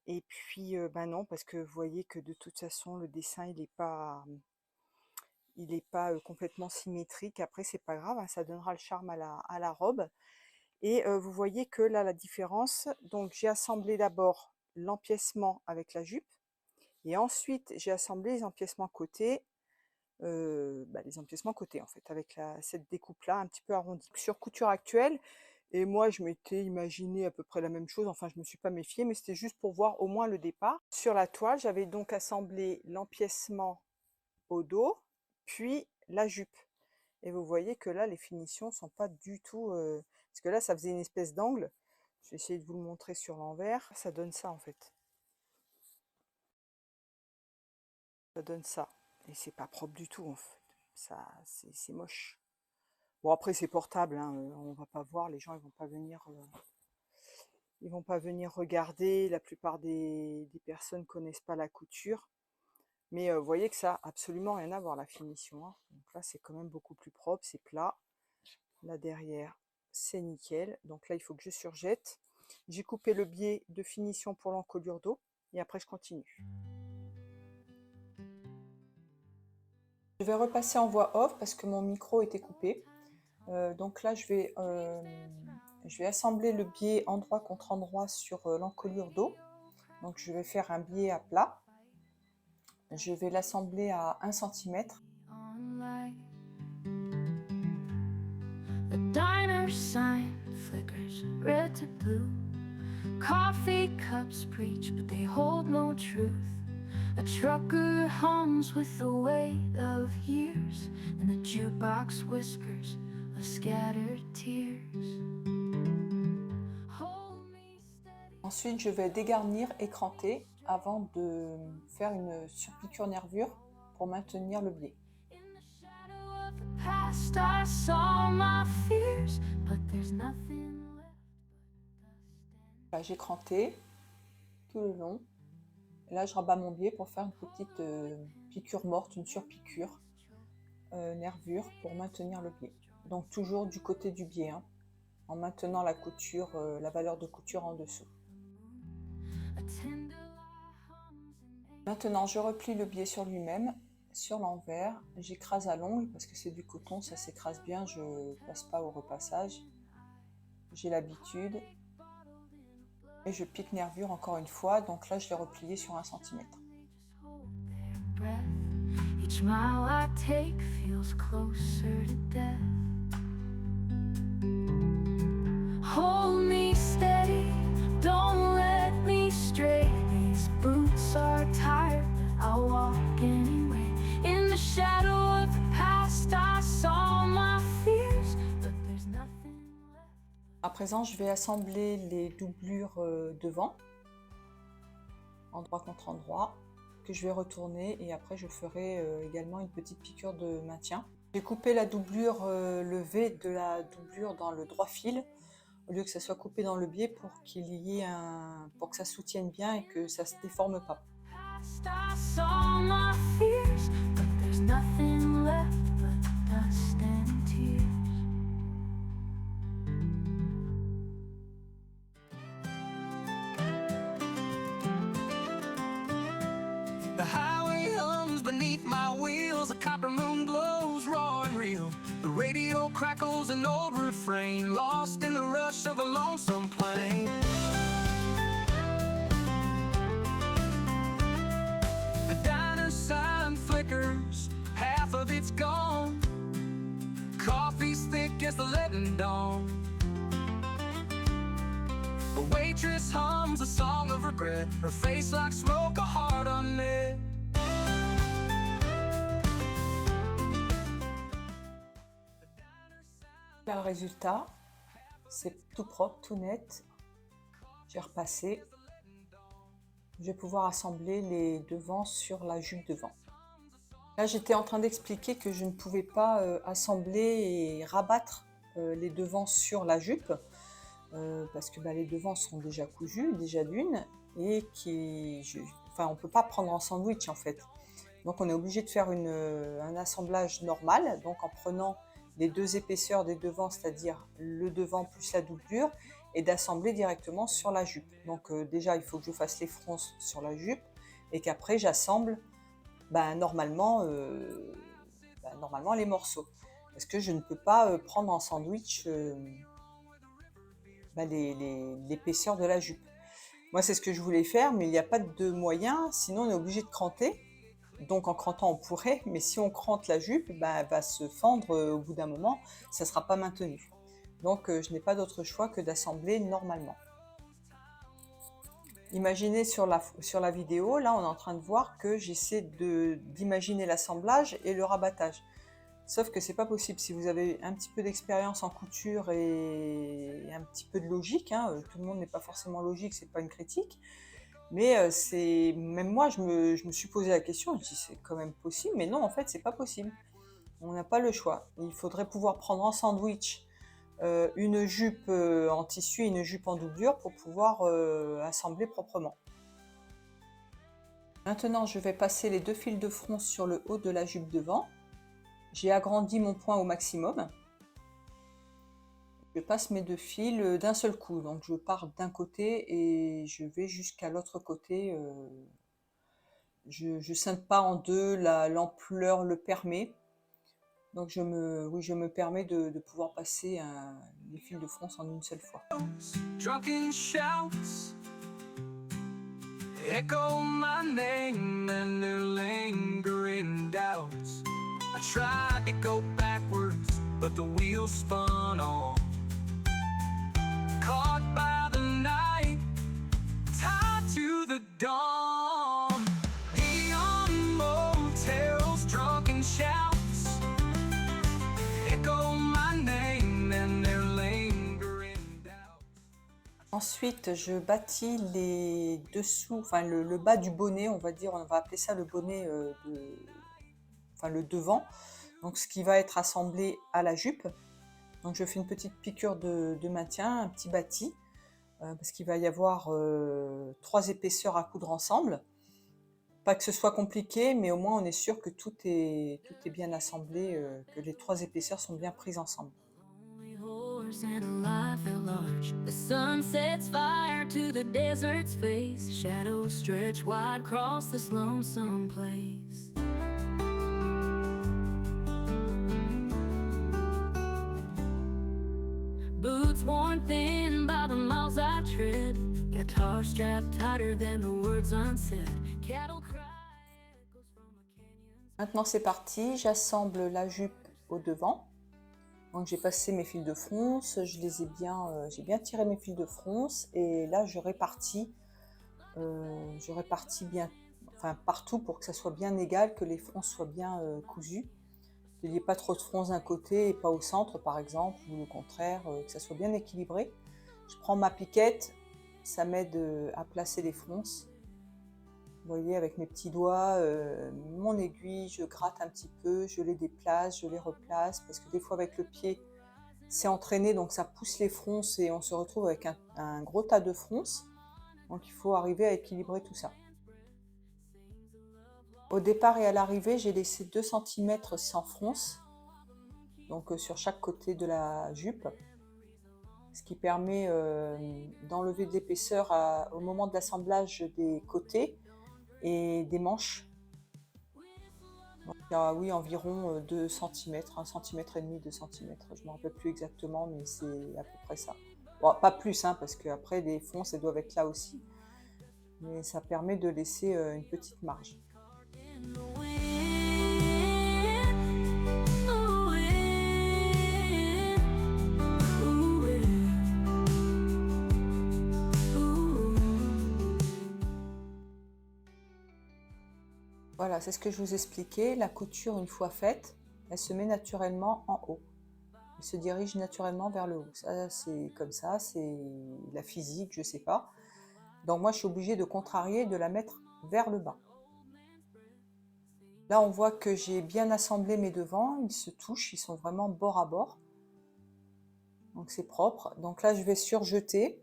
Et puis non, parce que vous voyez que de toute façon le dessin il est pas complètement symétrique. Après c'est pas grave, hein, ça donnera le charme à la robe. Et vous voyez que là la différence, donc j'ai assemblé d'abord l'empiècement avec la jupe et ensuite j'ai assemblé les empiècements côtés, les empiècements côtés en fait, avec cette découpe là un petit peu arrondie. Sur couture actuelle, et moi je m'étais imaginé à peu près la même chose, enfin je me suis pas méfiée, mais c'était juste pour voir au moins le départ. Sur la toile, j'avais donc assemblé l'empiècement au dos, puis la jupe. Et vous voyez que là, les finitions sont pas du tout... parce que là, ça faisait une espèce d'angle. Je vais essayer de vous le montrer sur l'envers. Ça donne ça, en fait. Ça donne ça. Et c'est pas propre du tout, en fait. Ça, c'est moche. Bon, après, c'est portable, hein. On va pas voir. Les gens, ils vont pas venir... ils vont pas venir regarder. La plupart des personnes connaissent pas la couture. Mais vous voyez que ça a absolument rien à voir, la finition, hein. Donc là, c'est quand même beaucoup plus propre. C'est plat. Là derrière, c'est nickel. Donc là, il faut que je surjette. J'ai coupé le biais de finition pour l'encolure dos et après je continue. Je vais repasser en voix off parce que mon micro était coupé. Donc là, je vais assembler le biais endroit contre endroit sur l'encolure dos. Donc je vais faire un biais à plat. Je vais l'assembler à 1 cm. The diner sign flickers red to blue. Coffee cups preach, but they hold no truth. A trucker hums with the weight of years, and the jukebox whispers of scattered tears. Hold me steady. Ensuite, je vais dégarnir et cranter avant de faire une surpiqûre nervure pour maintenir le biais. In the shadow of the past, I saw my fears, but there's nothing left. Là, j'ai cranté tout le long. Et là, je rabats mon biais pour faire une petite piqûre morte, une surpiqûre nervure pour maintenir le biais. Donc toujours du côté du biais, hein, en maintenant la couture, la valeur de couture en dessous. Maintenant, je replie le biais sur lui-même, sur l'envers. J'écrase à l'ongle parce que c'est du coton, ça s'écrase bien, je ne passe pas au repassage. J'ai l'habitude. Et je pique nervure encore une fois, donc là je l'ai replié sur 1 cm. Each mile I take feels closer to death. Hold me steady, don't let me stray. These boots are tired, I'll walk anyway. In the shadow of the past, I saw my fears, but there's nothing left. À présent, je vais assembler les doublures devant, endroit contre endroit, que je vais retourner et après je ferai également une petite piqûre de maintien. J'ai coupé la doublure, le V de la doublure dans le droit fil, au lieu que ça soit coupé dans le biais pour qu'il y ait pour que ça soutienne bien et que ça se déforme pas. Past, I saw my fears, but there's nothing left but dust and tears. The highway hums beneath my wheels, a copper moon glows raw and real. The radio crackles an old refrain, lost in the rush of a lonesome plane. The diner sign flickers, half of it's gone. Coffee's thick as the leaden dawn. A waitress hums a song of regret, her face like smoke, a heart unlit. Là, le résultat, c'est tout propre, tout net. J'ai repassé. Je vais pouvoir assembler les devants sur la jupe devant. Là, j'étais en train d'expliquer que je ne pouvais pas assembler et rabattre les devants sur la jupe. Parce que les devants sont déjà cousus, déjà d'une, et on ne peut pas prendre en sandwich en fait. Donc on est obligé de faire un assemblage normal, donc en prenant les deux épaisseurs des devants, c'est-à-dire le devant plus la doublure, et d'assembler directement sur la jupe. Donc déjà il faut que je fasse les fronces sur la jupe, et qu'après j'assemble normalement les morceaux. Parce que je ne peux pas prendre en sandwich l'épaisseur de la jupe. Moi, c'est ce que je voulais faire, mais il n'y a pas de moyen, sinon on est obligé de cranter. Donc en crantant, on pourrait, mais si on crante la jupe, elle va se fendre au bout d'un moment, ça ne sera pas maintenu. Donc je n'ai pas d'autre choix que d'assembler normalement. Imaginez sur la vidéo, là on est en train de voir que j'essaie d'imaginer l'assemblage et le rabattage. Sauf que c'est pas possible. Si vous avez un petit peu d'expérience en couture et un petit peu de logique, hein, tout le monde n'est pas forcément logique, c'est pas une critique, mais même moi je me suis posé la question, je me dis c'est quand même possible, mais non en fait c'est pas possible. On n'a pas le choix. Il faudrait pouvoir prendre en sandwich une jupe en tissu et une jupe en doublure pour pouvoir assembler proprement. Maintenant je vais passer les deux fils de fronce sur le haut de la jupe devant. J'ai agrandi mon point au maximum. Je passe mes deux fils d'un seul coup. Donc je pars d'un côté et je vais jusqu'à l'autre côté. Je ne scinde pas en deux, l'ampleur le permet. Donc je me permets de pouvoir passer les fils de fronce en une seule fois. Drunken shouts echo my name and their lingering doubts. I tried to go backwards, but the wheels spun on. Caught by the night, Ensuite, je bâtis les dessous, enfin le bas du bonnet, on va dire, on va appeler ça le bonnet, enfin le devant. Donc ce qui va être assemblé à la jupe. Donc je fais une petite piqûre de maintien, un petit bâti, parce qu'il va y avoir 3 épaisseurs à coudre ensemble. Pas que ce soit compliqué, mais au moins on est sûr que tout est bien assemblé, que les 3 épaisseurs sont bien prises ensemble. Lonely horse and a life at large. The sun sets fire to the desert's face. Shadows stretch wide across this lonesome place. Boots worn thin by the miles I tread. Guitar strapped tighter than the words unsaid. Cattle cry echoes from a canyon. Maintenant c'est parti, j'assemble la jupe au devant. Donc j'ai passé mes fils de fronce, je les ai bien, j'ai bien tiré mes fils de fronce et là je répartis bien, enfin partout pour que ça soit bien égal, que les fronces soient bien cousues. Qu'il n'y ait pas trop de fronces d'un côté et pas au centre par exemple, ou le contraire, que ça soit bien équilibré. Je prends ma piquette, ça m'aide à placer les fronces. Vous voyez, avec mes petits doigts, mon aiguille, je gratte un petit peu, je les déplace, je les replace, parce que des fois avec le pied, c'est entraîné, donc ça pousse les fronces et on se retrouve avec un gros tas de fronces. Donc il faut arriver à équilibrer tout ça. Au départ et à l'arrivée, j'ai laissé 2 cm sans fronce, donc sur chaque côté de la jupe, ce qui permet d'enlever de l'épaisseur au moment de l'assemblage des côtés et des manches. Donc, il y a, oui, environ 2 cm, 1 cm et demi, 2 cm, je ne me rappelle plus exactement, mais c'est à peu près ça. Bon, pas plus, hein, parce qu'après les fronces, elles doivent être là aussi, mais ça permet de laisser une petite marge. In the wind, ooh, wind, ooh, wind, ooh. Voilà, c'est ce que je vous expliquais. La couture, une fois faite, elle se met naturellement en haut. Elle se dirige naturellement vers le haut. Ça, c'est comme ça, c'est la physique, je sais pas. Donc moi, je suis obligée de contrarier, de la mettre vers le bas. Là, on voit que j'ai bien assemblé mes devants. Ils se touchent, ils sont vraiment bord à bord. Donc c'est propre. Donc là, je vais surjeter.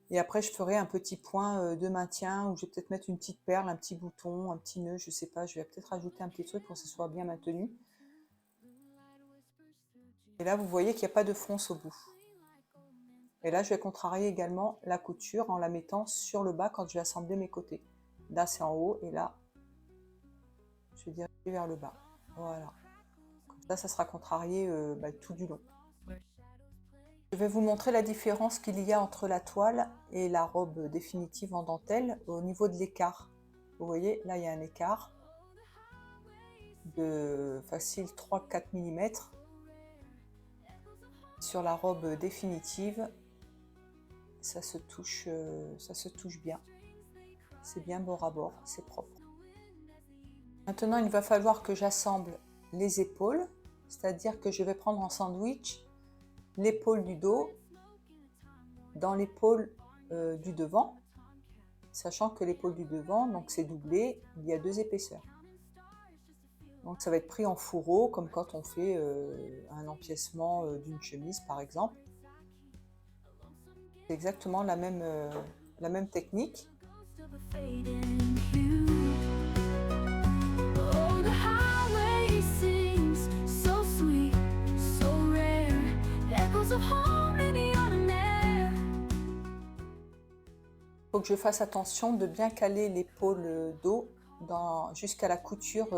Et après, je ferai un petit point de maintien où je vais peut-être mettre une petite perle, un petit bouton, un petit nœud, je sais pas. Je vais peut-être ajouter un petit truc pour que ce soit bien maintenu. Et là, vous voyez qu'il n'y a pas de fronce au bout. Et là, je vais contrarier également la couture en la mettant sur le bas quand je vais assembler mes côtés. Là, c'est en haut et là, je vais diriger vers le bas. Voilà. Comme ça sera contrarié tout du long. Je vais vous montrer la différence qu'il y a entre la toile et la robe définitive en dentelle au niveau de l'écart. Vous voyez, là, il y a un écart de facile 3-4 mm. Sur la robe définitive, ça se touche bien. C'est bien bord à bord, c'est propre. Maintenant, il va falloir que j'assemble les épaules, c'est-à-dire que je vais prendre en sandwich l'épaule du dos dans l'épaule du devant, sachant que l'épaule du devant, donc c'est doublé, il y a 2 épaisseurs. Donc ça va être pris en fourreau, comme quand on fait un empiècement d'une chemise par exemple. C'est exactement la même technique. Il faut que je fasse attention de bien caler l'épaule dos jusqu'à la couture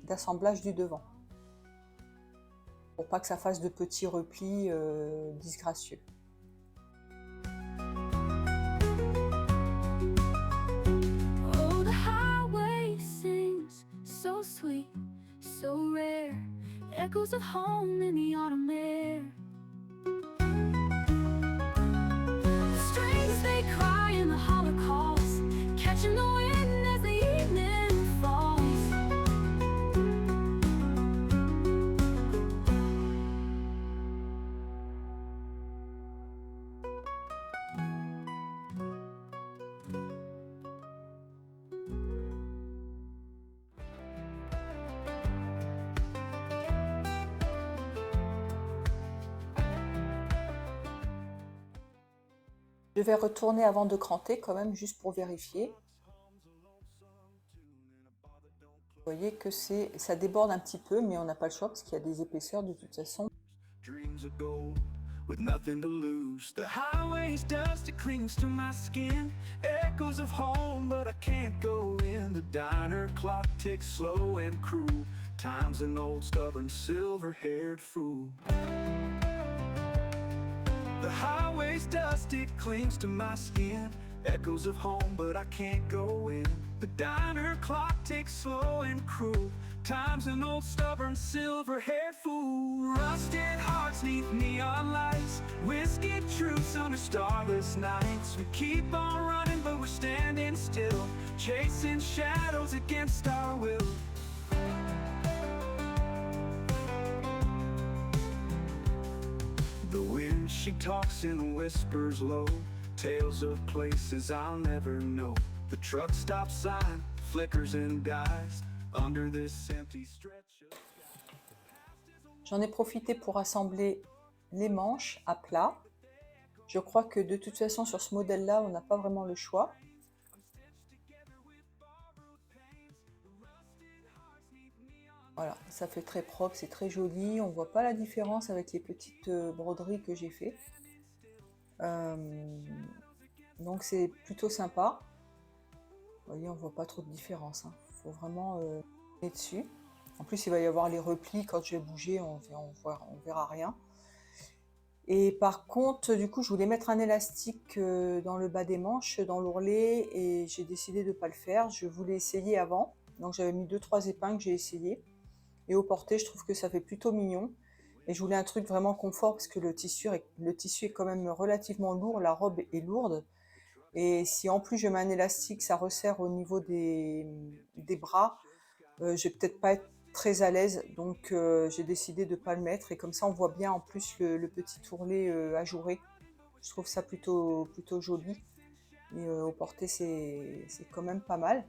d'assemblage du devant, pour pas que ça fasse de petits replis disgracieux. Oh, the highway sings so sweet, so rare, echoes of home in the autumn air. The strings they cry in the Holocaust, catching the wind as the evening falls. Je vais retourner avant de cranter quand même, juste pour vérifier. Vous voyez que ça déborde un petit peu, mais on n'a pas le choix parce qu'il y a des épaisseurs de toute façon. Dreams of gold with nothing to lose. The highway's dust, it clings to my skin. Echoes of home, but I can't go in. The diner clock ticks slow and cruel. Time's an old, stubborn, silver-haired fool. The highway's dust, it clings to my skin. Echoes of home, but I can't go in. The diner clock ticks slow and cruel. Time's an old, stubborn, silver-haired fool. Rusted hearts neath neon lights. Whiskey truths under starless nights. We keep on running, but we're standing still. Chasing shadows against our will. The wind, she talks in whispers low. Tales of places I'll never know. The truck stop sign flickers and dies under this empty stretch of... J'en ai profité pour assembler les manches à plat. Je crois que de toute façon sur ce modèle-là, on n'a pas vraiment le choix. Voilà, ça fait très propre, c'est très joli. On ne voit pas la différence avec les petites broderies que j'ai fait. Donc c'est plutôt sympa. Vous voyez, on voit pas trop de différence. Faut vraiment mettre dessus. En plus, il va y avoir les replis. Quand je vais bouger, on verra rien. Et par contre, du coup, je voulais mettre un élastique dans le bas des manches, dans l'ourlet, et j'ai décidé de ne pas le faire. Je voulais essayer avant. Donc j'avais mis 2-3 épingles, j'ai essayé. Et au porté, je trouve que ça fait plutôt mignon. Et je voulais un truc vraiment confort parce que le tissu est quand même relativement lourd, la robe est lourde. Et si en plus je mets un élastique, ça resserre au niveau des bras, je vais peut-être pas être très à l'aise. Donc j'ai décidé de ne pas le mettre. Et comme ça, on voit bien en plus le petit ourlet ajouré. Je trouve ça plutôt joli. Et au porté, c'est quand même pas mal.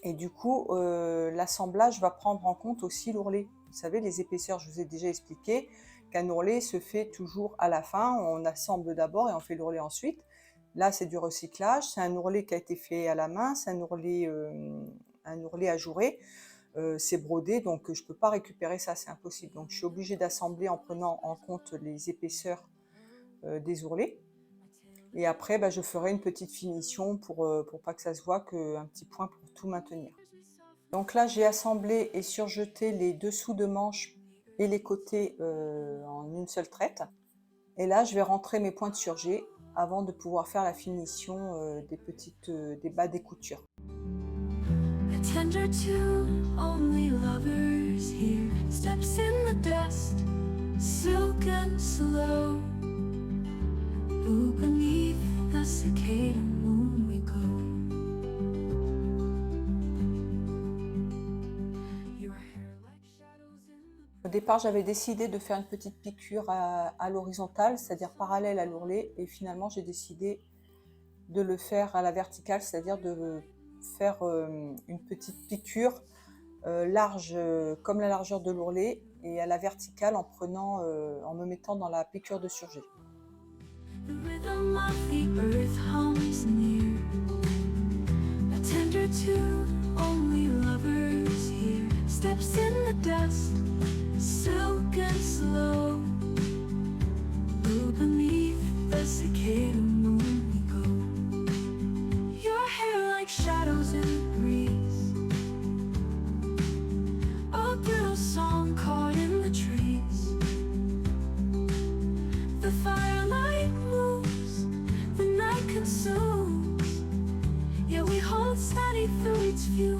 Et du coup, l'assemblage va prendre en compte aussi l'ourlet. Vous savez, les épaisseurs, je vous ai déjà expliqué qu'un ourlet se fait toujours à la fin. On assemble d'abord et on fait l'ourlet ensuite. Là, c'est du recyclage. C'est un ourlet qui a été fait à la main. C'est un ourlet ajouré. C'est brodé, donc je ne peux pas récupérer ça, c'est impossible. Donc, je suis obligée d'assembler en prenant en compte les épaisseurs des ourlets. Et après, je ferai une petite finition pour pas que ça se voit, qu'un petit point pour tout maintenir. Donc là, j'ai assemblé et surjeté les dessous de manches et les côtés en une seule traite. Et là, je vais rentrer mes points de surjet avant de pouvoir faire la finition des bas des coutures. A tender tune, only lovers hear. Steps in the dust, silk and slow. Ooh, beneath the cicada moon we go. Your hair like shadows in the... Au départ, j'avais décidé de faire une petite piqûre à l'horizontale, c'est-à-dire parallèle à l'ourlet. Et finalement, j'ai décidé de le faire à la verticale, c'est-à-dire de faire une petite piqûre large comme la largeur de l'ourlet et à la verticale en me mettant dans la piqûre de surjet. The rhythm of the earth hums near. A tender tune, only lovers hear. Steps in the dust, silk and slow. Ooh, beneath the cicada moon we go. Your hair like shadows in the breeze. A girl's song caught in the trees. The firelight moves, the night consumes. Yeah, we hold steady through its view.